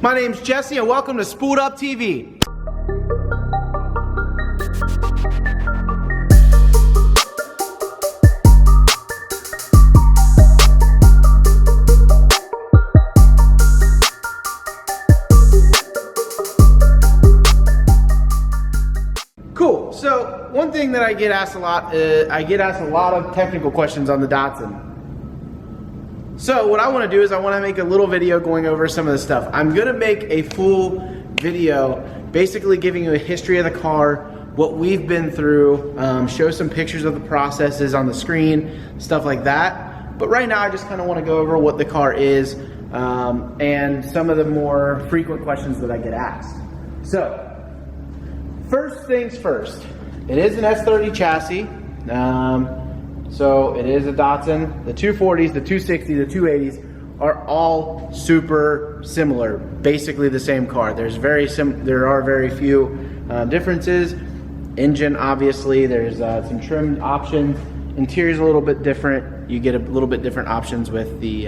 My name's Jesse and welcome to Spooled Up TV. Cool, so one thing that I get asked a lot, of technical questions on the Datsun. So what I want to do is I want to make a little video going over some of the stuff. I'm going to make a full video basically giving you a history of the car, what we've been through, show some pictures of the processes on the screen, stuff like that. But right now I just kind of want to go over what the car is and some of the more frequent questions that I get asked. So first things first, it is an S30 chassis. So it is a Datsun. The 240s, the 260s, the 280s are all super similar, basically the same car. There are very few differences. Engine, obviously, there's some trim options. Interior's a little bit different. You get a little bit different options with the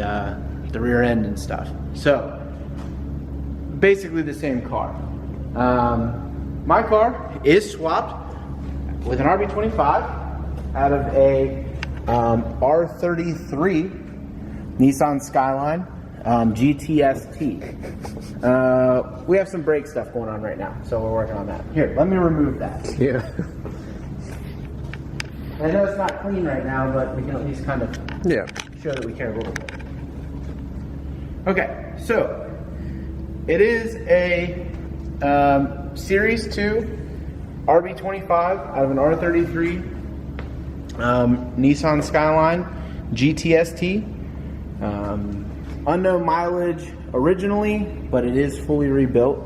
rear end and stuff. So basically the same car. My car is swapped with an RB25 out of a R33 Nissan Skyline GTST. We have some brake stuff going on right now, so we're working on that. Here, let me remove that. Yeah. I know it's not clean right now, but we can at least kind of show that we care a little bit. Okay, so it is a Series 2 RB25 out of an R33 Nissan Skyline GTST. Unknown mileage originally, but it is fully rebuilt.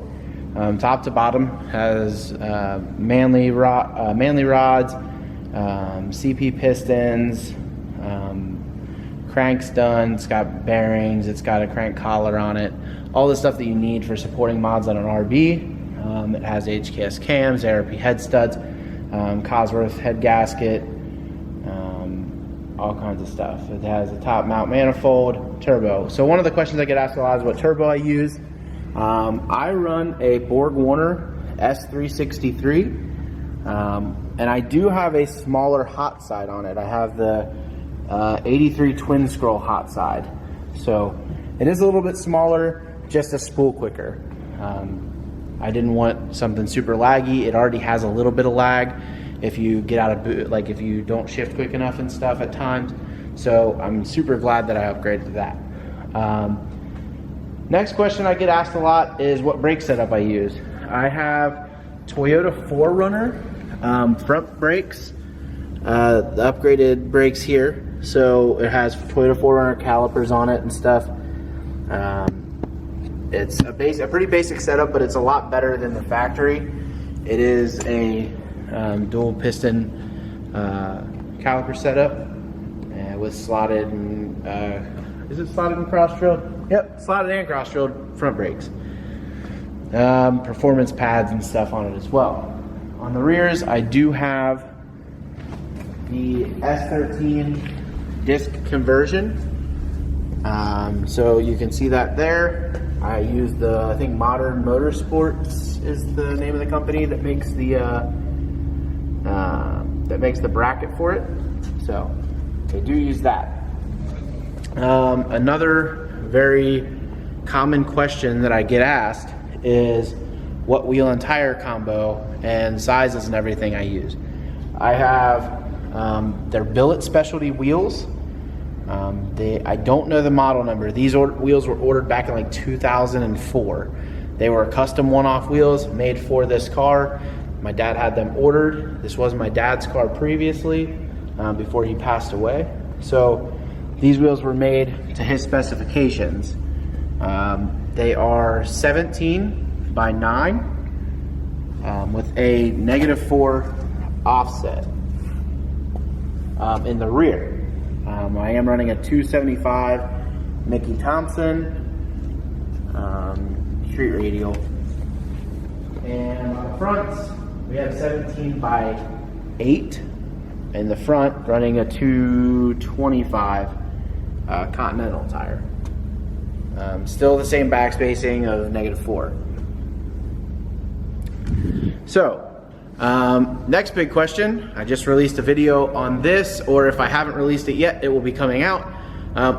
Top to bottom has manly rods, CP pistons, cranks done. It's got bearings. It's got a crank collar on it. All the stuff that you need for supporting mods on an RB. It has HKS cams, ARP head studs, Cosworth head gasket, all kinds of stuff. It has a top mount manifold, turbo. So one of the questions I get asked a lot is what turbo I use. I run a Borg Warner S363, and I do have a smaller hot side on it. I have the 83 twin scroll hot side. So it is a little bit smaller, just a spool quicker. I didn't want something super laggy. It already has a little bit of lag if you get out of boot, like if you don't shift quick enough and stuff at times. So I'm super glad that I upgraded that. Next question I get asked a lot is what brake setup I use. I have Toyota 4Runner front brakes, the upgraded brakes here. So it has Toyota 4Runner calipers on it and stuff. It's a pretty basic setup, but it's a lot better than the factory. It is a dual piston caliper setup with slotted and is it slotted and cross-drilled? Yep, slotted and cross-drilled front brakes. Performance pads and stuff on it as well. On the rears, I do have the S13 disc conversion. So you can see that there. I use I think Modern Motorsports is the name of the company that makes the bracket for it. So they do use that. Another very common question that I get asked is what wheel and tire combo and sizes and everything I use. I have their billet specialty wheels. I don't know the model number. These wheels were ordered back in like 2004. They were custom one-off wheels made for this car. My dad had them ordered. This was my dad's car previously, before he passed away. So these wheels were made to his specifications. They are 17 by 9 with a -4 offset in the rear. I am running a 275 Mickey Thompson street radial. And on the fronts, we have 17 by 8 in the front, running a 225 Continental tire. Still the same back spacing of -4. So, next big question. I just released a video on this, or if I haven't released it yet, it will be coming out.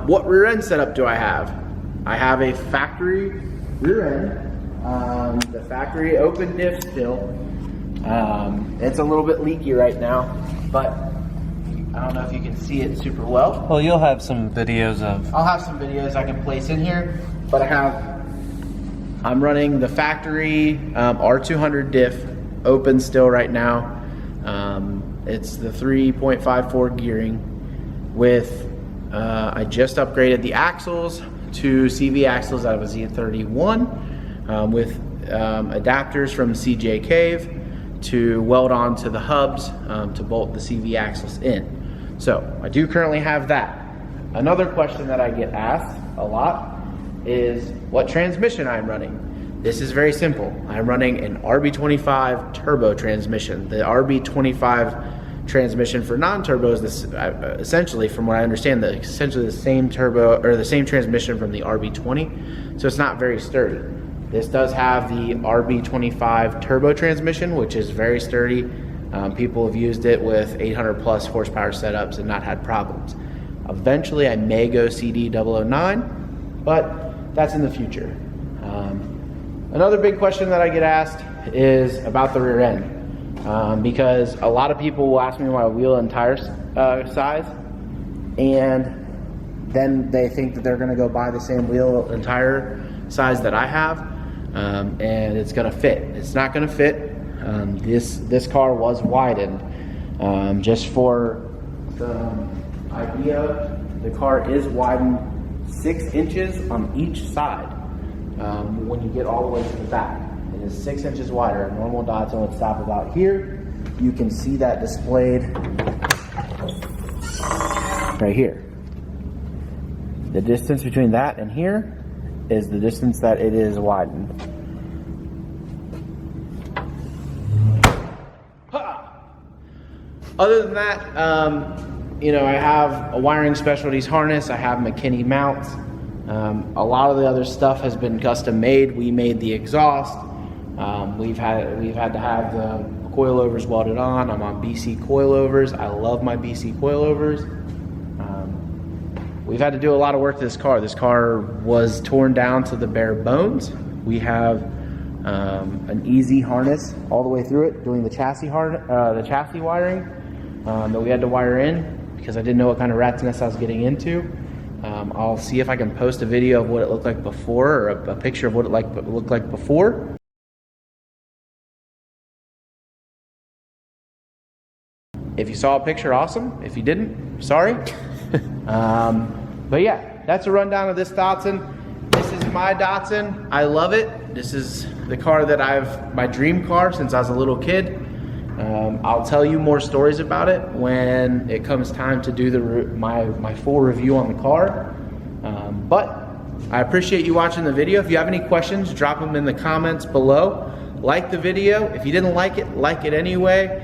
What rear end setup do I have? I have a factory rear end, the factory open diff still. It's a little bit leaky right now, but I don't know if you can see it super well. Well, you'll have some videos of... I'll have some videos I can place in here, but I'm running the factory R200 diff open still right now. It's the 3.54 gearing with, I just upgraded the axles to CV axles out of a Z31 with adapters from CJ Cave to weld onto the hubs to bolt the CV axles in. So I do currently have that. Another question that I get asked a lot is what transmission I'm running. This is very simple. I'm running an RB25 turbo transmission. The RB25 transmission for non-turbo is this, essentially, from what I understand, essentially the same turbo or the same transmission from the RB20. So it's not very sturdy. This does have the RB25 turbo transmission, which is very sturdy. People have used it with 800 plus horsepower setups and not had problems. Eventually I may go CD009, but that's in the future. Another big question that I get asked is about the rear end. Because a lot of people will ask me my wheel and tire size, and then they think that they're gonna go buy the same wheel and tire size that I have, and it's gonna fit. It's not gonna fit. This car was widened. Just for the idea, the car is widened 6 inches on each side when you get all the way to the back. It is 6 inches wider. A normal Datsun would stop about here. You can see that displayed right here. The distance between that and here is the distance that it is widened. Other than that, you know, I have a wiring specialties harness. I have McKinney mounts. A lot of the other stuff has been custom made. We made the exhaust. We've had to have the coilovers welded on. I'm on BC coilovers. I love my BC coilovers. We've had to do a lot of work to this car. This car was torn down to the bare bones. We have an easy harness all the way through it, doing the chassis wiring that we had to wire in because I didn't know what kind of rat's nest I was getting into. I'll see if I can post a video of what it looked like before, or a picture of what it looked like before. If you saw a picture, awesome. If you didn't, sorry. But yeah, that's a rundown of this Datsun. This is my Datsun. I love it. This is the car that my dream car since I was a little kid. I'll tell you more stories about it when it comes time to do my full review on the car. But I appreciate you watching the video. If you have any questions, drop them in the comments below. Like the video. If you didn't like it anyway,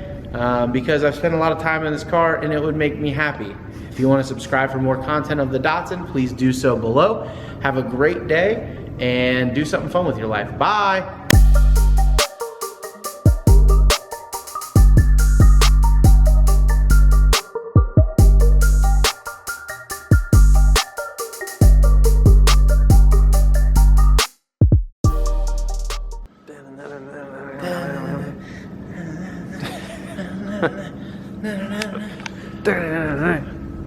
because I've spent a lot of time in this car and it would make me happy. If you want to subscribe for more content of the Datsun, please do so below. Have a great day and do something fun with your life. Bye. Da-da-da-da.